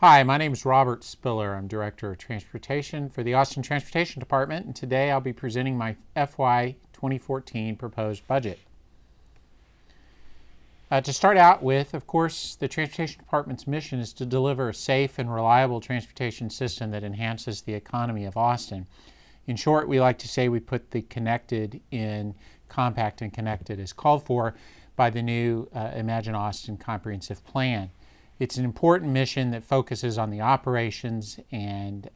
Hi, my name is Robert Spillar. I'm Director of Transportation for the Austin Transportation Department, and today I'll be presenting my FY 2014 proposed budget. To start out with, of course, the Transportation Department's mission is to deliver a safe and reliable transportation system that enhances the economy of Austin. In short, we like to say we put the connected in compact and connected as called for by the new Imagine Austin Comprehensive Plan. It's an important mission that focuses on the operations and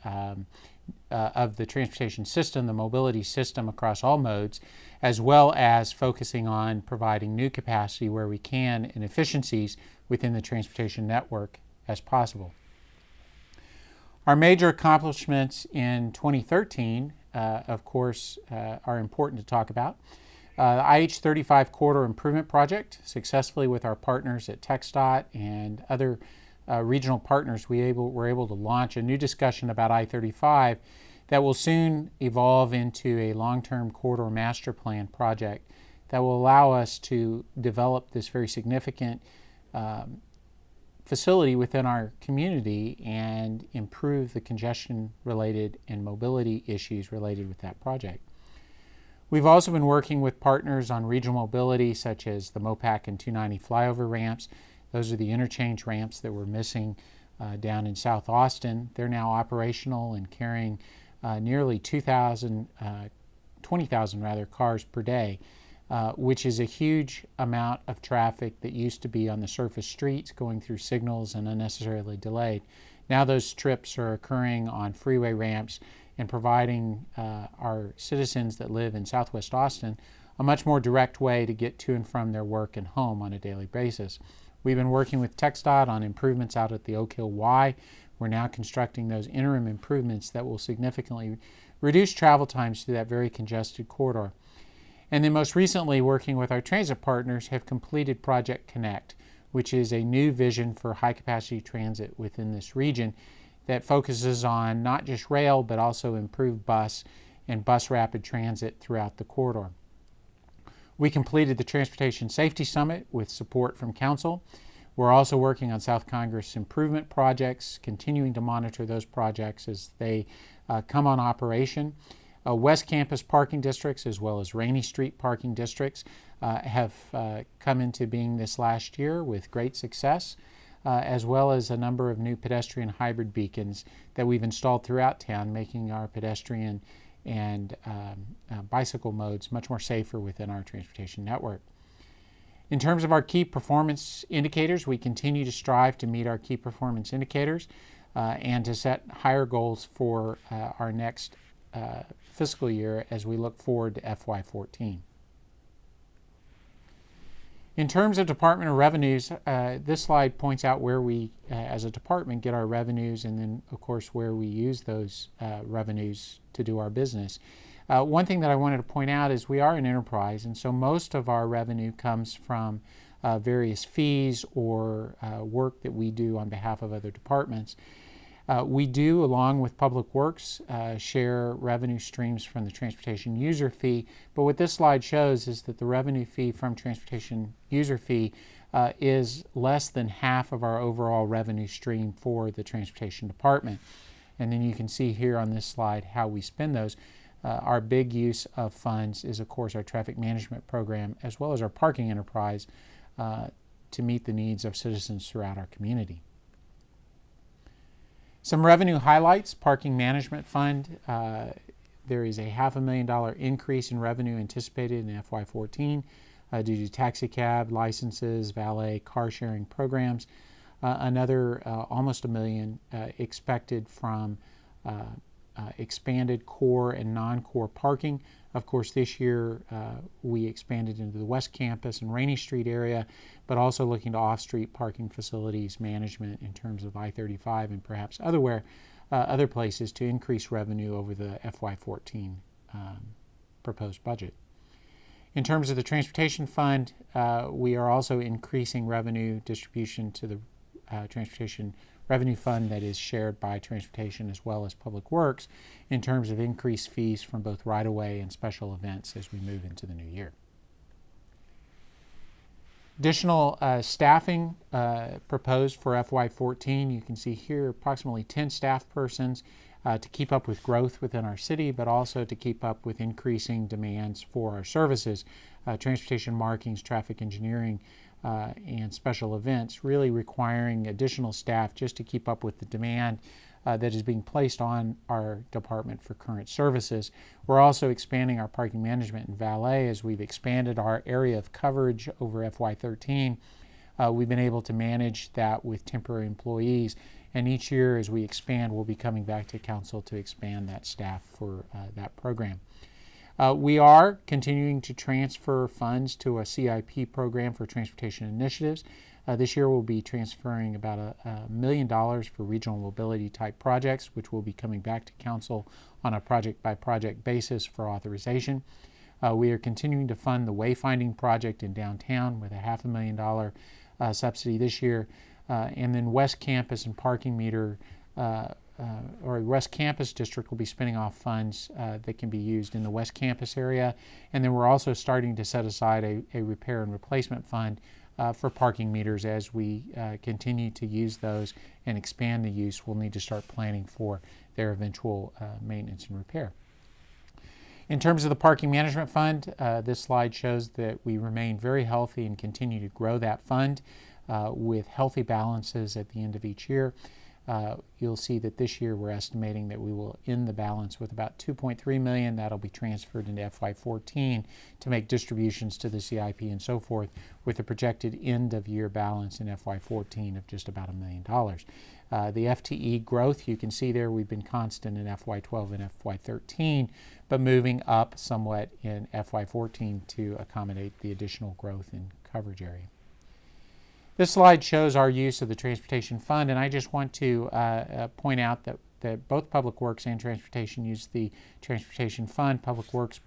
of the transportation system, the mobility system across all modes, as well as focusing on providing new capacity where we can and efficiencies within the transportation network as possible. Our major accomplishments in 2013, of course, are important to talk about. The IH-35 Corridor Improvement Project, successfully with our partners at TxDOT and other regional partners, were able to launch a new discussion about I-35 that will soon evolve into a long-term corridor master plan project that will allow us to develop this very significant facility within our community and improve the congestion-related and mobility issues related with that project. We've also been working with partners on regional mobility, such as the MOPAC and 290 flyover ramps. Those are the interchange ramps that were missing down in South Austin. They're now operational and carrying nearly 20,000 cars per day, which is a huge amount of traffic that used to be on the surface streets going through signals and unnecessarily delayed. Now those trips are occurring on freeway ramps and providing our citizens that live in Southwest Austin a much more direct way to get to and from their work and home on a daily basis. We've been working with TxDOT on improvements out at the Oak Hill Y. We're now constructing those interim improvements that will significantly reduce travel times through that very congested corridor. And then most recently, working with our transit partners, have completed Project Connect, which is a new vision for high-capacity transit within this region that focuses on not just rail, but also improved bus and bus rapid transit throughout the corridor. We completed the Transportation Safety Summit with support from Council. We're also working on South Congress improvement projects, continuing to monitor those projects as they come on operation. West Campus parking districts, as well as Rainey Street parking districts, have come into being this last year with great success, as well as a number of new pedestrian hybrid beacons that we've installed throughout town, making our pedestrian and bicycle modes much more safer within our transportation network. In terms of our key performance indicators, we continue to strive to meet our key performance indicators and to set higher goals for our next fiscal year as we look forward to FY14. In terms of Department of Revenues, this slide points out where we, as a department, get our revenues and then, of course, where we use those revenues to do our business. One thing that I wanted to point out is we are an enterprise, and so most of our revenue comes from various fees or work that we do on behalf of other departments. We do, along with Public Works, share revenue streams from the transportation user fee, but what this slide shows is that the revenue fee from transportation user fee is less than half of our overall revenue stream for the transportation department. And then you can see here on this slide how we spend those. Our big use of funds is, of course, our traffic management program, as well as our parking enterprise to meet the needs of citizens throughout our community. Some revenue highlights: Parking Management Fund. There is a $500,000 increase in revenue anticipated in FY14 due to taxi cab licenses, valet, car sharing programs. Another almost $1 million expected from expanded core and non-core parking. Of course, this year we expanded into the West Campus and Rainey Street area, but also looking to off-street parking facilities management in terms of I-35 and perhaps other places to increase revenue over the FY14 proposed budget. In terms of the Transportation Fund, we are also increasing revenue distribution to the Transportation Revenue Fund that is shared by Transportation as well as Public Works in terms of increased fees from both right-of-way and special events as we move into the new year. Additional staffing proposed for FY14. You can see here approximately 10 staff persons to keep up with growth within our city, but also to keep up with increasing demands for our services, transportation markings, traffic engineering, and special events, really requiring additional staff just to keep up with the demand that is being placed on our department for current services. We're also expanding our parking management and valet as we've expanded our area of coverage over FY13. We've been able to manage that with temporary employees, and each year as we expand, we'll be coming back to council to expand that staff for that program. We are continuing to transfer funds to a CIP program for transportation initiatives. This year we'll be transferring about $1 million for regional mobility type projects, which will be coming back to council on a project by project basis for authorization. We are continuing to fund the wayfinding project in downtown with a $500,000 subsidy this year. And then West Campus and parking meter or West Campus District will be spinning off funds that can be used in the West Campus area. And then we're also starting to set aside a repair and replacement fund for parking meters. As we continue to use those and expand the use, we'll need to start planning for their eventual maintenance and repair. In terms of the parking management fund, this slide shows that we remain very healthy and continue to grow that fund with healthy balances at the end of each year. You'll see that this year we're estimating that we will end the balance with about $2.3 million. That'll be transferred into FY14 to make distributions to the CIP and so forth, with a projected end of year balance in FY14 of just about $1 million. The FTE growth, you can see there, we've been constant in FY12 and FY13, but moving up somewhat in FY14 to accommodate the additional growth in coverage area. This slide shows our use of the Transportation Fund, and I just want to point out that both Public Works and Transportation use the Transportation Fund. Public Works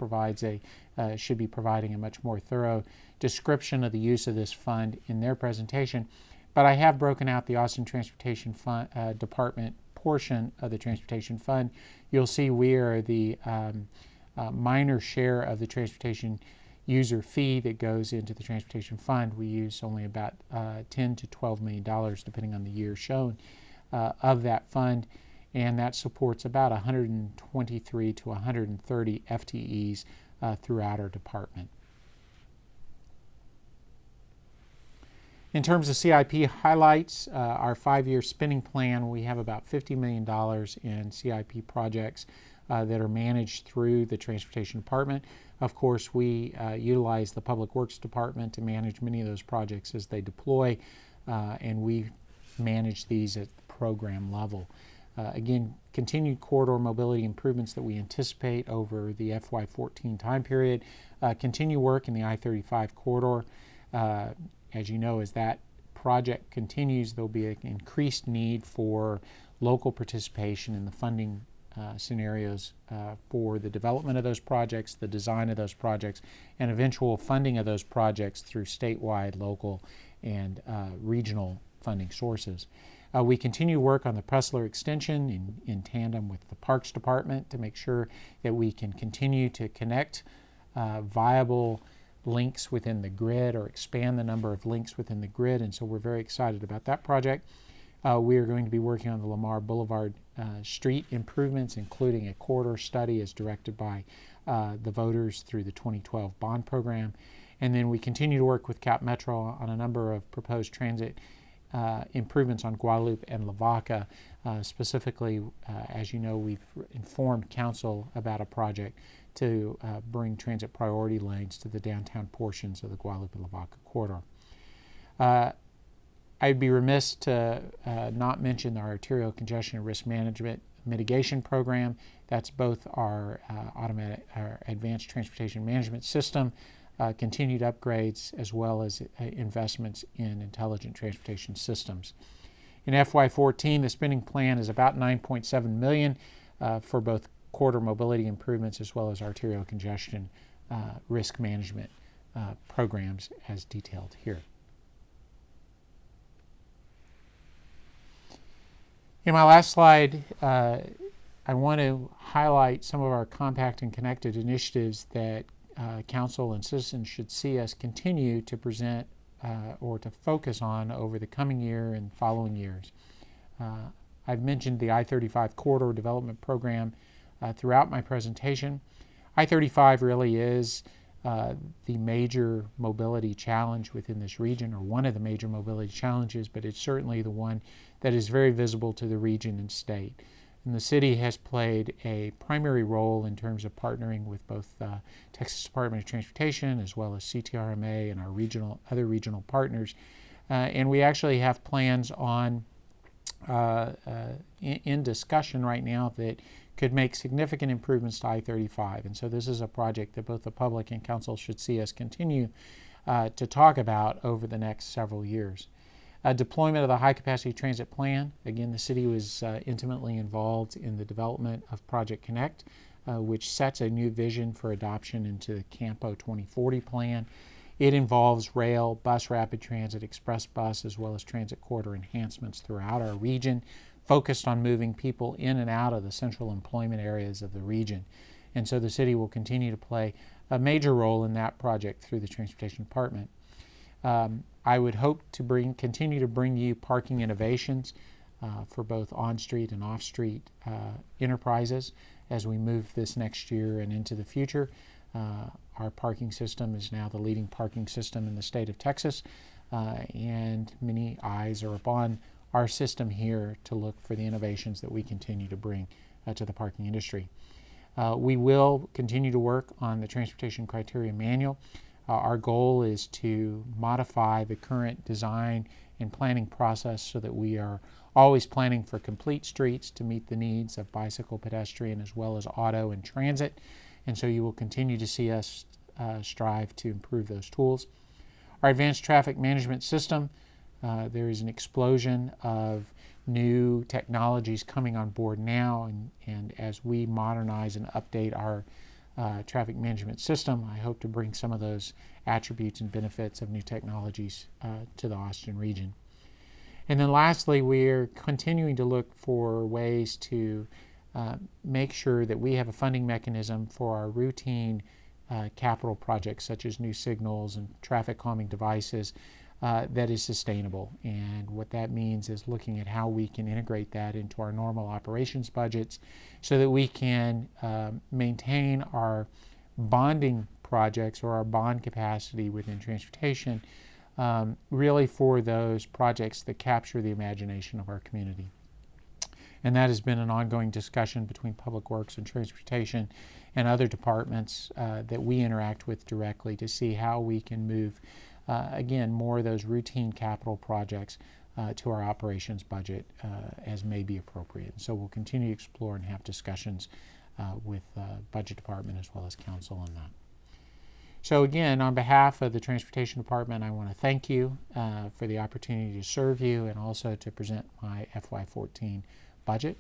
should be providing a much more thorough description of the use of this fund in their presentation, but I have broken out the Austin Transportation Fund Department portion of the Transportation Fund. You'll see we are the minor share of the transportation user fee that goes into the Transportation Fund. We use only about $10 to $12 million, depending on the year shown, of that fund, and that supports about 123 to 130 FTEs throughout our department. In terms of CIP highlights, our 5-year spending plan, we have about $50 million in CIP projects that are managed through the Transportation Department. Of course, we utilize the Public Works Department to manage many of those projects as they deploy, and we manage these at the program level. Again, continued corridor mobility improvements that we anticipate over the FY14 time period. Continue work in the I-35 corridor. As you know, as that project continues, there'll be an increased need for local participation in the funding scenarios for the development of those projects, the design of those projects, and eventual funding of those projects through statewide, local, and regional funding sources. We continue work on the Pressler extension in tandem with the Parks Department to make sure that we can continue to connect viable links within the grid or expand the number of links within the grid, and so we're very excited about that project. We are going to be working on the Lamar Boulevard street improvements, including a corridor study as directed by the voters through the 2012 bond program. And then we continue to work with Cap Metro on a number of proposed transit improvements on Guadalupe and Lavaca. Specifically, as you know, we've informed council about a project to bring transit priority lanes to the downtown portions of the Guadalupe-Lavaca corridor. I'd be remiss to not mention our arterial congestion and risk management mitigation program. That's both our advanced transportation management system, continued upgrades, as well as investments in intelligent transportation systems. In FY14, the spending plan is about $9.7 million for both corridor mobility improvements as well as arterial congestion risk management programs as detailed here. In my last slide, I want to highlight some of our compact and connected initiatives that council and citizens should see us continue to present or to focus on over the coming year and following years. I've mentioned the I-35 Corridor Development Program throughout my presentation. I-35 really is the major mobility challenge within this region, or one of the major mobility challenges, but it's certainly the one that is very visible to the region and state. And the city has played a primary role in terms of partnering with both Texas Department of Transportation as well as CTRMA and our other regional partners. And we actually have plans on in discussion right now that could make significant improvements to I-35. And so this is a project that both the public and council should see us continue to talk about over the next several years. Deployment of the High Capacity Transit Plan. Again, the city was intimately involved in the development of Project Connect, which sets a new vision for adoption into the Campo 2040 plan. It involves rail, bus rapid transit, express bus, as well as transit corridor enhancements throughout our region, focused on moving people in and out of the central employment areas of the region. And so the city will continue to play a major role in that project through the Transportation Department. I would hope to continue to bring you parking innovations for both on-street and off-street enterprises as we move this next year and into the future. Our parking system is now the leading parking system in the state of Texas, and many eyes are upon our system here to look for the innovations that we continue to bring to the parking industry. We will continue to work on the Transportation Criteria Manual. Our goal is to modify the current design and planning process so that we are always planning for complete streets to meet the needs of bicycle, pedestrian, as well as auto and transit. And so you will continue to see us strive to improve those tools. Our advanced traffic management system, there is an explosion of new technologies coming on board now, and as we modernize and update our traffic management system, I hope to bring some of those attributes and benefits of new technologies to the Austin region. And then lastly, we're continuing to look for ways to make sure that we have a funding mechanism for our routine capital projects such as new signals and traffic calming devices that is sustainable. And what that means is looking at how we can integrate that into our normal operations budgets so that we can maintain our bonding projects or our bond capacity within transportation really for those projects that capture the imagination of our community. And that has been an ongoing discussion between Public Works and Transportation and other departments that we interact with directly to see how we can move, again, more of those routine capital projects to our operations budget as may be appropriate. So we'll continue to explore and have discussions with Budget Department as well as Council on that. So again, on behalf of the Transportation Department, I want to thank you for the opportunity to serve you and also to present my FY14 budget.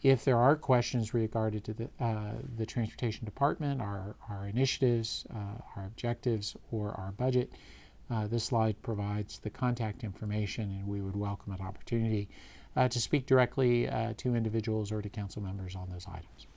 If there are questions regarding to the Transportation Department, our initiatives, our objectives, or our budget, this slide provides the contact information, and we would welcome an opportunity to speak directly to individuals or to council members on those items.